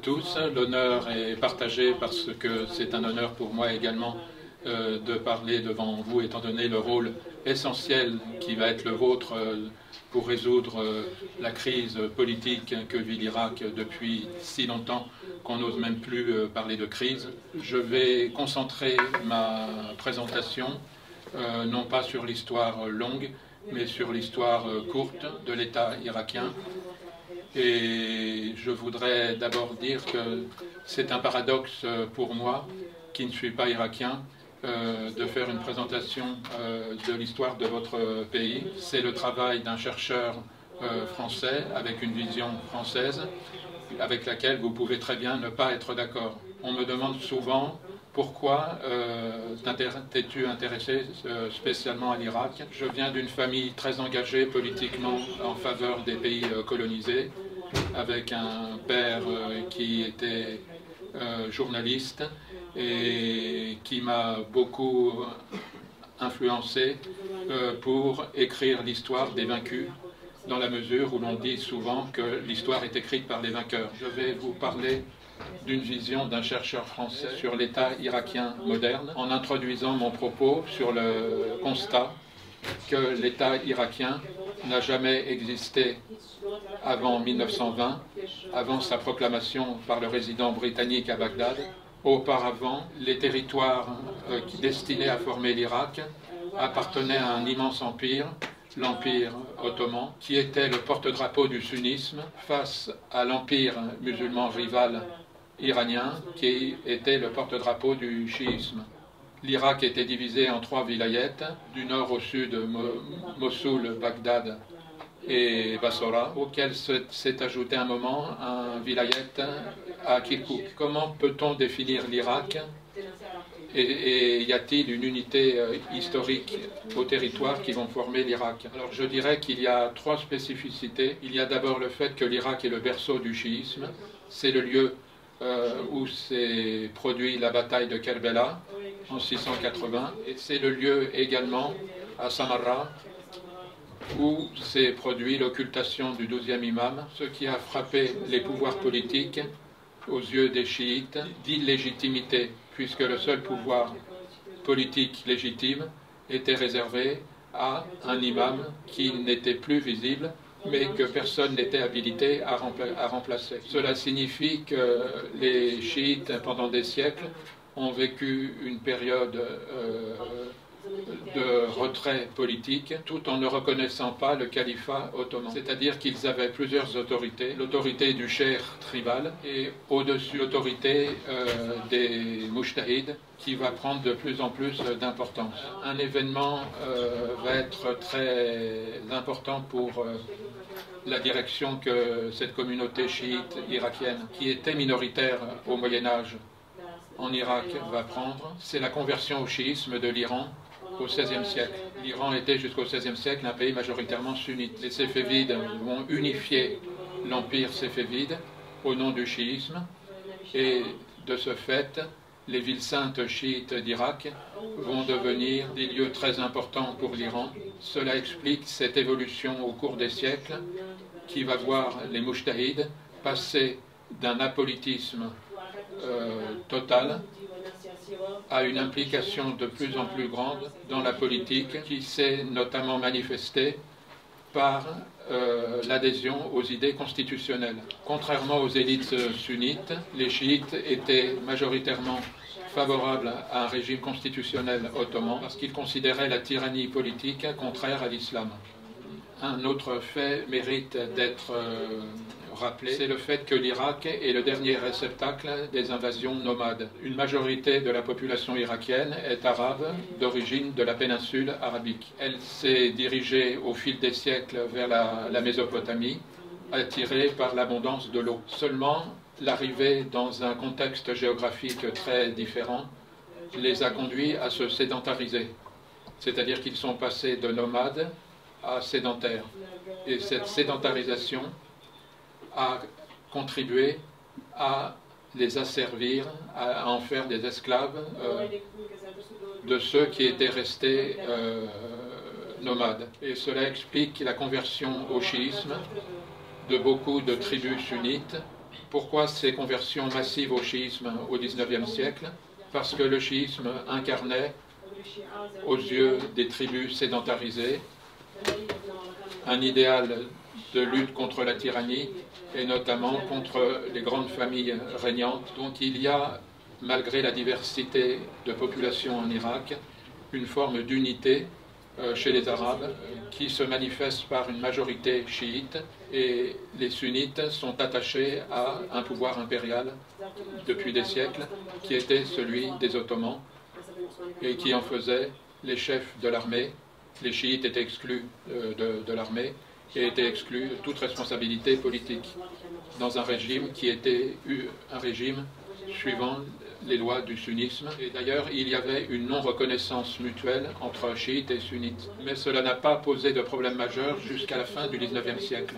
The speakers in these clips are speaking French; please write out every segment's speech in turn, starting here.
tous. L'honneur est partagé parce que c'est un honneur pour moi également de parler devant vous, étant donné le rôle essentiel qui va être le vôtre pour résoudre la crise politique que vit l'Irak depuis si longtemps qu'on n'ose même plus parler de crise. Je vais concentrer ma présentation non pas sur l'histoire longue, mais sur l'histoire courte de l'État irakien. Et je voudrais d'abord dire que c'est un paradoxe pour moi, qui ne suis pas irakien, de faire une présentation de l'histoire de votre pays. C'est le travail d'un chercheur français avec une vision française avec laquelle vous pouvez très bien ne pas être d'accord. On me demande souvent pourquoi t'es-tu intéressé spécialement à l'Irak. Je viens d'une famille très engagée politiquement en faveur des pays colonisés, avec un père qui était journaliste et qui m'a beaucoup influencé pour écrire l'histoire des vaincus, dans la mesure où l'on dit souvent que l'histoire est écrite par les vainqueurs. Je vais vous parler d'une vision d'un chercheur français sur l'État irakien moderne, en introduisant mon propos sur le constat que l'État irakien n'a jamais existé avant 1920, avant sa proclamation par le résident britannique à Bagdad. Auparavant, les territoires destinés à former l'Irak appartenaient à un immense empire, l'Empire ottoman, qui était le porte-drapeau du sunnisme face à l'empire musulman rival iranien, qui était le porte-drapeau du chiisme. L'Irak était divisé en 3 vilayets, du nord au sud, Mossoul, Bagdad et Bassora, auquel s'est ajouté un moment un vilayet à Kirkouk. Comment peut-on définir l'Irak et y a-t-il une unité historique aux territoires qui vont former l'Irak? Alors je dirais qu'il y a 3 spécificités. Il y a d'abord le fait que l'Irak est le berceau du chiisme. C'est le lieu où s'est produit la bataille de Kerbela en 680. Et c'est le lieu également à Samarra où s'est produit l'occultation du 12e imam, ce qui a frappé les pouvoirs politiques aux yeux des chiites d'illégitimité, puisque le seul pouvoir politique légitime était réservé à un imam qui n'était plus visible, mais que personne n'était habilité à remplacer. Cela signifie que les chiites, pendant des siècles, ont vécu une période de retrait politique, tout en ne reconnaissant pas le califat ottoman. C'est-à-dire qu'ils avaient plusieurs autorités, l'autorité du cheikh tribal et au-dessus l'autorité des mujtahids, qui va prendre de plus en plus d'importance. Un événement va être très important pour la direction que cette communauté chiite irakienne, qui était minoritaire au Moyen-Âge en Irak, va prendre. C'est la conversion au chiisme de l'Iran au XVIe siècle. L'Iran était jusqu'au XVIe siècle un pays majoritairement sunnite. Les Séfévides vont unifier l'empire séfévide au nom du chiisme et de ce fait, les villes saintes chiites d'Irak vont devenir des lieux très importants pour l'Iran. Cela explique cette évolution au cours des siècles qui va voir les mujtahids passer d'un apolitisme total à une implication de plus en plus grande dans la politique, qui s'est notamment manifestée par l'adhésion aux idées constitutionnelles. Contrairement aux élites sunnites, les chiites étaient majoritairement favorables à un régime constitutionnel ottoman parce qu'ils considéraient la tyrannie politique contraire à l'islam. Un autre fait mérite d'être rappelé, c'est le fait que l'Irak est le dernier réceptacle des invasions nomades. Une majorité de la population irakienne est arabe, d'origine de la péninsule arabique. Elle s'est dirigée au fil des siècles vers la Mésopotamie, attirée par l'abondance de l'eau. Seulement, l'arrivée dans un contexte géographique très différent les a conduits à se sédentariser. C'est-à-dire qu'ils sont passés de nomades à sédentaires. Et cette sédentarisation a contribué à les asservir, à en faire des esclaves de ceux qui étaient restés nomades. Et cela explique la conversion au chiisme de beaucoup de tribus sunnites Pourquoi ces conversions massives au chiisme au XIXe siècle? Parce que le chiisme incarnait, aux yeux des tribus sédentarisées, un idéal de lutte contre la tyrannie et notamment contre les grandes familles régnantes. Donc il y a, malgré la diversité de population en Irak, une forme d'unité chez les Arabes qui se manifeste par une majorité chiite, et les sunnites sont attachés à un pouvoir impérial depuis des siècles qui était celui des Ottomans et qui en faisait les chefs de l'armée. Les chiites étaient exclus de l'armée et étaient exclus de toute responsabilité politique dans un régime qui était un régime suivant les lois du sunnisme. Et d'ailleurs, il y avait une non-reconnaissance mutuelle entre chiites et sunnites. Mais cela n'a pas posé de problème majeur jusqu'à la fin du XIXe siècle.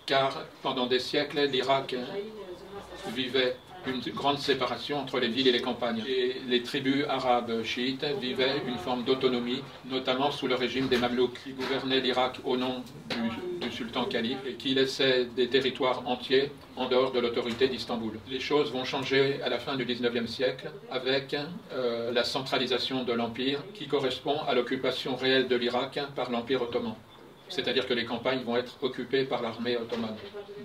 Car pendant des siècles, l'Irak vivait une grande séparation entre les villes et les campagnes. Et les tribus arabes chiites vivaient une forme d'autonomie, notamment sous le régime des Mamelouks, qui gouvernaient l'Irak au nom du sultan calife et qui laissaient des territoires entiers en dehors de l'autorité d'Istanbul. Les choses vont changer à la fin du XIXe siècle avec la centralisation de l'Empire qui correspond à l'occupation réelle de l'Irak par l'Empire ottoman. C'est-à-dire que les campagnes vont être occupées par l'armée ottomane.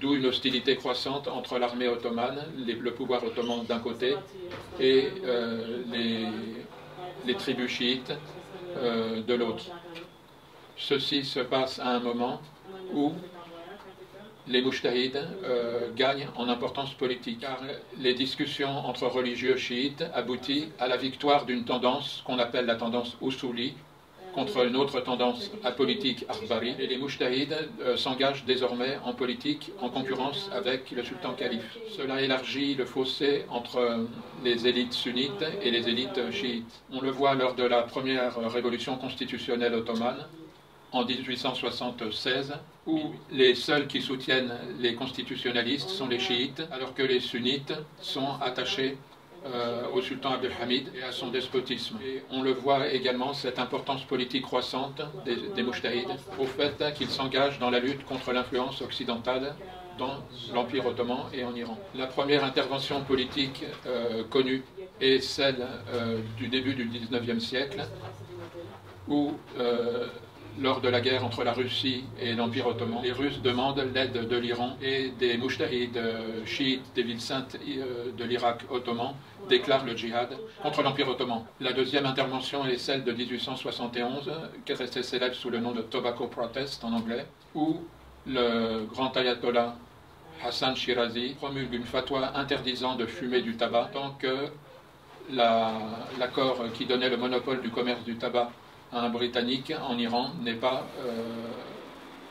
D'où une hostilité croissante entre l'armée ottomane, le pouvoir ottoman d'un côté, et les tribus chiites de l'autre. Ceci se passe à un moment où les mujtahids gagnent en importance politique, car les discussions entre religieux chiites aboutissent à la victoire d'une tendance qu'on appelle la tendance Usuli, contre une autre tendance apolitique Akhbari, et les mujtahids s'engagent désormais en politique en concurrence avec le sultan calife. Cela élargit le fossé entre les élites sunnites et les élites chiites. On le voit lors de la première révolution constitutionnelle ottomane, en 1876, où les seuls qui soutiennent les constitutionnalistes sont les chiites, alors que les sunnites sont attachés au sultan Abdelhamid et à son despotisme. Et on le voit également, cette importance politique croissante des mujtahids, au fait qu'ils s'engagent dans la lutte contre l'influence occidentale dans l'Empire ottoman et en Iran. La première intervention politique connue est celle du début du XIXe siècle, où lors de la guerre entre la Russie et l'Empire ottoman, les Russes demandent l'aide de l'Iran et des mujtahids chiites des villes saintes de l'Irak ottoman déclarent le djihad contre l'Empire ottoman. La deuxième intervention est celle de 1871, qui est restée célèbre sous le nom de Tobacco Protest en anglais, où le grand ayatollah Hassan Shirazi promulgue une fatwa interdisant de fumer du tabac tant que l'accord qui donnait le monopole du commerce du tabac à un Britannique en Iran n'est pas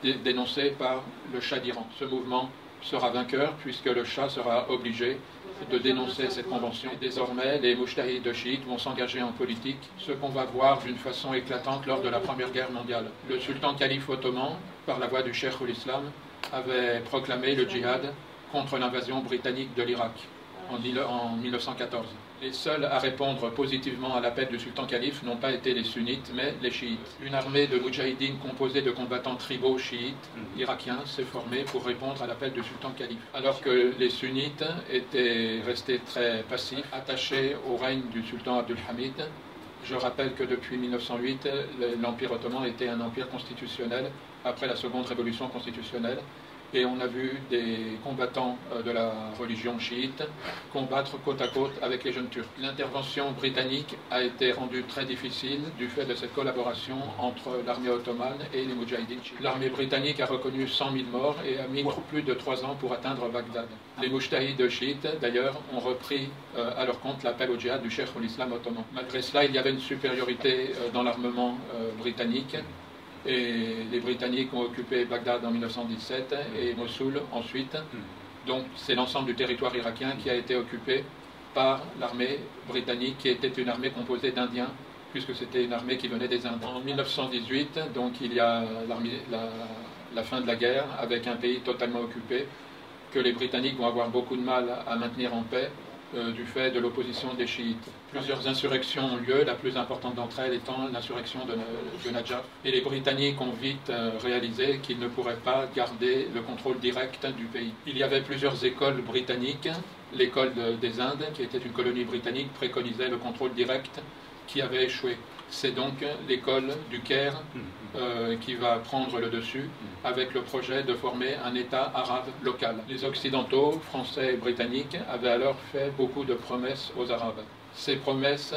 dénoncé par le Shah d'Iran. Ce mouvement sera vainqueur puisque le Shah sera obligé de dénoncer cette convention. Et désormais, les mujtahids chiites vont s'engager en politique, ce qu'on va voir d'une façon éclatante lors de la Première Guerre mondiale. Le sultan calife ottoman, par la voix du Cheikh ul-Islam, avait proclamé le djihad contre l'invasion britannique de l'Irak en 1914. Les seuls à répondre positivement à l'appel du sultan calife n'ont pas été les sunnites, mais les chiites. Une armée de moudjahidines composée de combattants tribaux chiites irakiens s'est formée pour répondre à l'appel du sultan calife. Alors que les sunnites étaient restés très passifs, attachés au règne du sultan Abdelhamid. Je rappelle que depuis 1908, l'Empire ottoman était un empire constitutionnel après la seconde révolution constitutionnelle. Et on a vu des combattants de la religion chiite combattre côte à côte avec les jeunes Turcs. L'intervention britannique a été rendue très difficile du fait de cette collaboration entre l'armée ottomane et les moudjahidines chiites. L'armée britannique a reconnu 100 000 morts et a mis plus de 3 ans pour atteindre Bagdad. Les moudjahides chiites, d'ailleurs, ont repris à leur compte l'appel au djihad du Cheikh ul-Islam ottoman. Malgré cela, il y avait une supériorité dans l'armement britannique. Et les Britanniques ont occupé Bagdad en 1917 et Mossoul ensuite. Donc c'est l'ensemble du territoire irakien qui a été occupé par l'armée britannique, qui était une armée composée d'Indiens, puisque c'était une armée qui venait des Indes. En 1918, donc il y a la fin de la guerre, avec un pays totalement occupé, que les Britanniques vont avoir beaucoup de mal à maintenir en paix, du fait de l'opposition des chiites. Plusieurs insurrections ont lieu, la plus importante d'entre elles étant l'insurrection de Najaf. Et les Britanniques ont vite réalisé qu'ils ne pourraient pas garder le contrôle direct du pays. Il y avait plusieurs écoles britanniques. L'école des Indes, qui était une colonie britannique, préconisait le contrôle direct qui avait échoué. C'est donc l'école du Caire qui va prendre le dessus avec le projet de former un État arabe local. Les Occidentaux, Français et Britanniques, avaient alors fait beaucoup de promesses aux Arabes. Ces promesses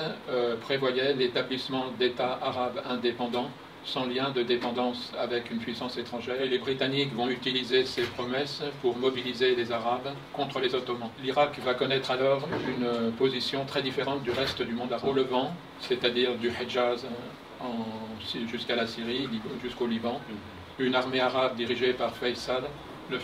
prévoyaient l'établissement d'États arabes indépendants sans lien de dépendance avec une puissance étrangère. Et les Britanniques vont utiliser ces promesses pour mobiliser les Arabes contre les Ottomans. L'Irak va connaître alors une position très différente du reste du monde arabe. Au Levant, c'est-à-dire du Hejaz jusqu'à la Syrie, jusqu'au Liban, une armée arabe dirigée par Faisal,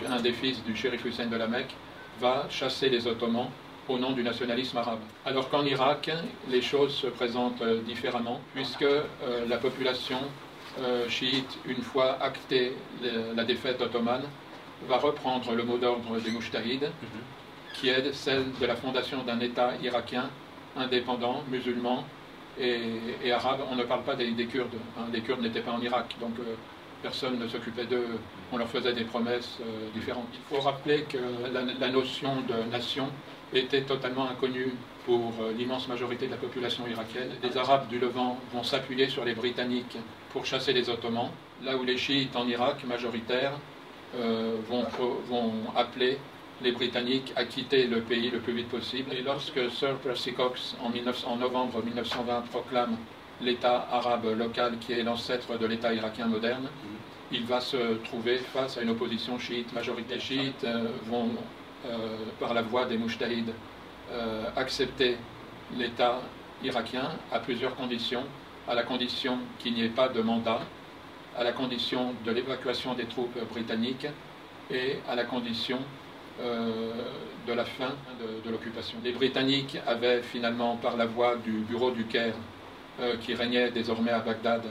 un des fils du shérif Hussein de la Mecque, va chasser les Ottomans au nom du nationalisme arabe. Alors qu'en Irak, les choses se présentent différemment, puisque la population chiite, une fois actée la défaite ottomane, va reprendre le mot d'ordre des Moujtahides, qui est celle de la fondation d'un État irakien indépendant, musulman et arabe. On ne parle pas des Kurdes, hein. Les Kurdes n'étaient pas en Irak, donc personne ne s'occupait d'eux, on leur faisait des promesses différentes. Il faut rappeler que la notion de nation était totalement inconnue pour l'immense majorité de la population irakienne. Les Arabes du Levant vont s'appuyer sur les Britanniques pour chasser les Ottomans, là où les chiites en Irak, majoritaires, vont appeler les Britanniques à quitter le pays le plus vite possible. Et lorsque Sir Percy Cox, en novembre 1920, proclame l'État arabe local qui est l'ancêtre de l'État irakien moderne, il va se trouver face à une opposition chiite majoritaire. Les chiites vont, par la voie des Moujtahides, accepter l'État irakien à plusieurs conditions, à la condition qu'il n'y ait pas de mandat, à la condition de l'évacuation des troupes britanniques et à la condition de la fin de l'occupation. Les Britanniques avaient finalement, par la voie du bureau du Caire, qui régnait désormais à Bagdad,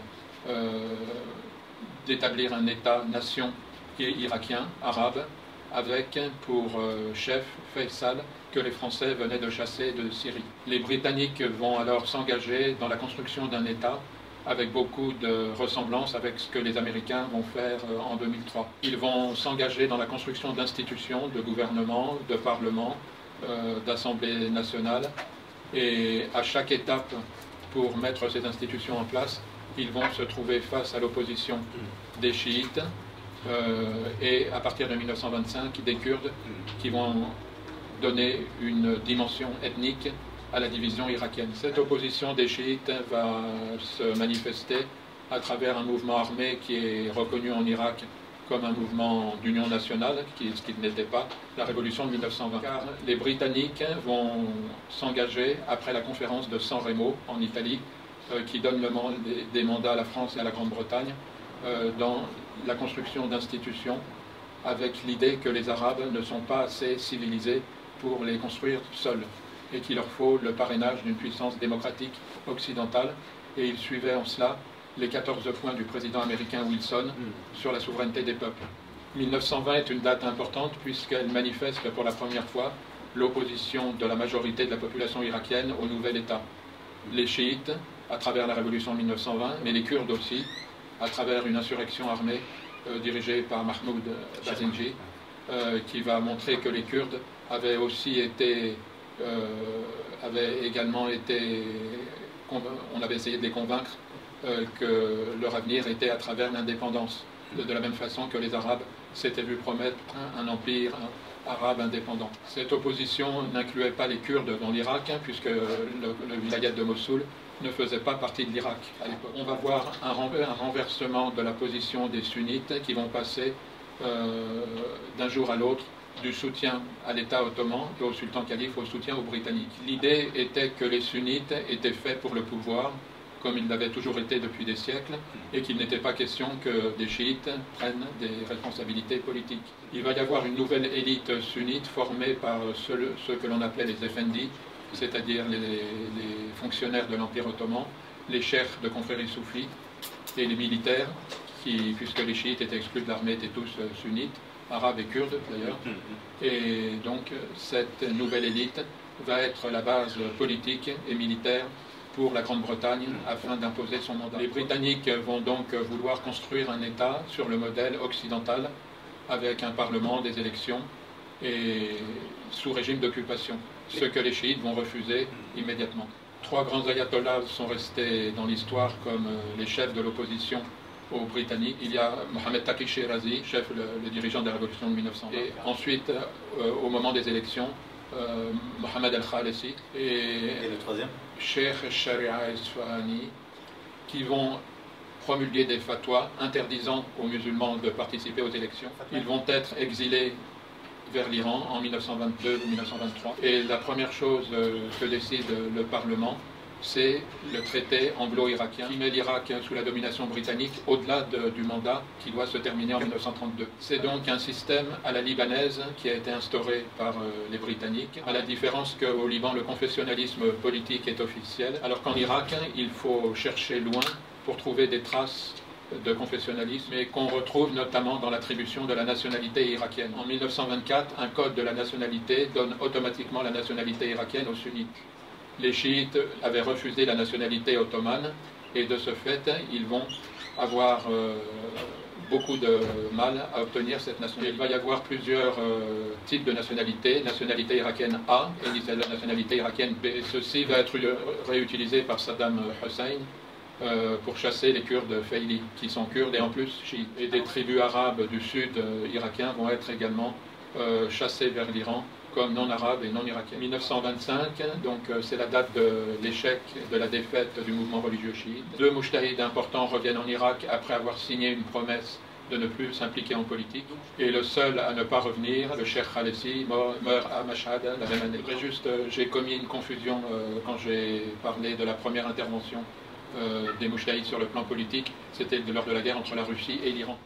d'établir un État-nation irakien, arabe, avec pour chef Faisal, que les Français venaient de chasser de Syrie. Les Britanniques vont alors s'engager dans la construction d'un État avec beaucoup de ressemblances avec ce que les Américains vont faire en 2003. Ils vont s'engager dans la construction d'institutions, de gouvernements, de parlements, d'assemblées nationales, et à chaque étape pour mettre ces institutions en place, ils vont se trouver face à l'opposition des chiites et à partir de 1925 des Kurdes qui vont donner une dimension ethnique à la division irakienne. Cette opposition des chiites va se manifester à travers un mouvement armé qui est reconnu en Irak comme un mouvement d'union nationale, ce qui n'était pas la révolution de 1920. Car les Britanniques vont s'engager après la conférence de San Remo en Italie, qui donne des mandats à la France et à la Grande-Bretagne, dans la construction d'institutions, avec l'idée que les Arabes ne sont pas assez civilisés pour les construire seuls, et qu'il leur faut le parrainage d'une puissance démocratique occidentale. Et il suivait en cela les 14 points du président américain Wilson sur la souveraineté des peuples. 1920 est une date importante puisqu'elle manifeste pour la première fois l'opposition de la majorité de la population irakienne au nouvel État. Les chiites, à travers la révolution de 1920, mais les Kurdes aussi, à travers une insurrection armée dirigée par Mahmoud Bazenji, qui va montrer que les Kurdes avaient également été, on avait essayé de les convaincre que leur avenir était à travers l'indépendance, de la même façon que les Arabes s'étaient vus promettre un empire arabe indépendant. Cette opposition n'incluait pas les Kurdes dans l'Irak, puisque le vilayet de Mossoul ne faisait pas partie de l'Irak à l'époque. On va voir un renversement de la position des sunnites qui vont passer d'un jour à l'autre du soutien à l'État ottoman et au sultan calife au soutien aux Britanniques. L'idée était que les sunnites étaient faits pour le pouvoir, comme ils l'avaient toujours été depuis des siècles, et qu'il n'était pas question que des chiites prennent des responsabilités politiques. Il va y avoir une nouvelle élite sunnite formée par ceux que l'on appelait les effendis, c'est-à-dire les fonctionnaires de l'Empire ottoman, les chefs de confréries soufis et les militaires, qui, puisque les chiites étaient exclus de l'armée, étaient tous sunnites, arabes et kurdes d'ailleurs. Et donc cette nouvelle élite va être la base politique et militaire pour la Grande-Bretagne afin d'imposer son mandat. Les Britanniques vont donc vouloir construire un État sur le modèle occidental avec un parlement, des élections et sous régime d'occupation, ce que les chiites vont refuser immédiatement. 3 grands ayatollahs sont restés dans l'histoire comme les chefs de l'opposition aux Britanniques. Il y a Mohammed Taqi Shirazi, le dirigeant de la révolution de 1920. Et ensuite, au moment des élections, Mohammed al-Khalisi et le troisième, Cheikh Sharia Isfahani, qui vont promulguer des fatwas interdisant aux musulmans de participer aux élections. Ils vont être exilés vers l'Iran en 1922 ou 1923. Et la première chose que décide le Parlement, c'est le traité anglo-irakien qui met l'Irak sous la domination britannique au-delà du mandat qui doit se terminer en 1932. C'est donc un système à la libanaise qui a été instauré par les Britanniques, à la différence qu'au Liban, le confessionnalisme politique est officiel, alors qu'en Irak, il faut chercher loin pour trouver des traces de confessionnalisme et qu'on retrouve notamment dans l'attribution de la nationalité irakienne. En 1924, un code de la nationalité donne automatiquement la nationalité irakienne aux sunnites. Les chiites avaient refusé la nationalité ottomane et de ce fait, ils vont avoir beaucoup de mal à obtenir cette nationalité. Il va y avoir plusieurs types de nationalités. Nationalité irakienne A et la nationalité irakienne B. Ceci va être réutilisé par Saddam Hussein pour chasser les Kurdes Fayli, qui sont kurdes et en plus chiites. Et des tribus arabes du sud irakien vont être également chassées vers l'Iran comme non-arabes et non-irakiens. 1925, donc c'est la date de l'échec, de la défaite du mouvement religieux chiite. 2 moujtahids importants reviennent en Irak après avoir signé une promesse de ne plus s'impliquer en politique. Et le seul à ne pas revenir, le Cheikh Khalisi, meurt à Mashhad la même année. J'ai commis une confusion quand j'ai parlé de la première intervention des moujtahids sur le plan politique. C'était lors de la guerre entre la Russie et l'Iran.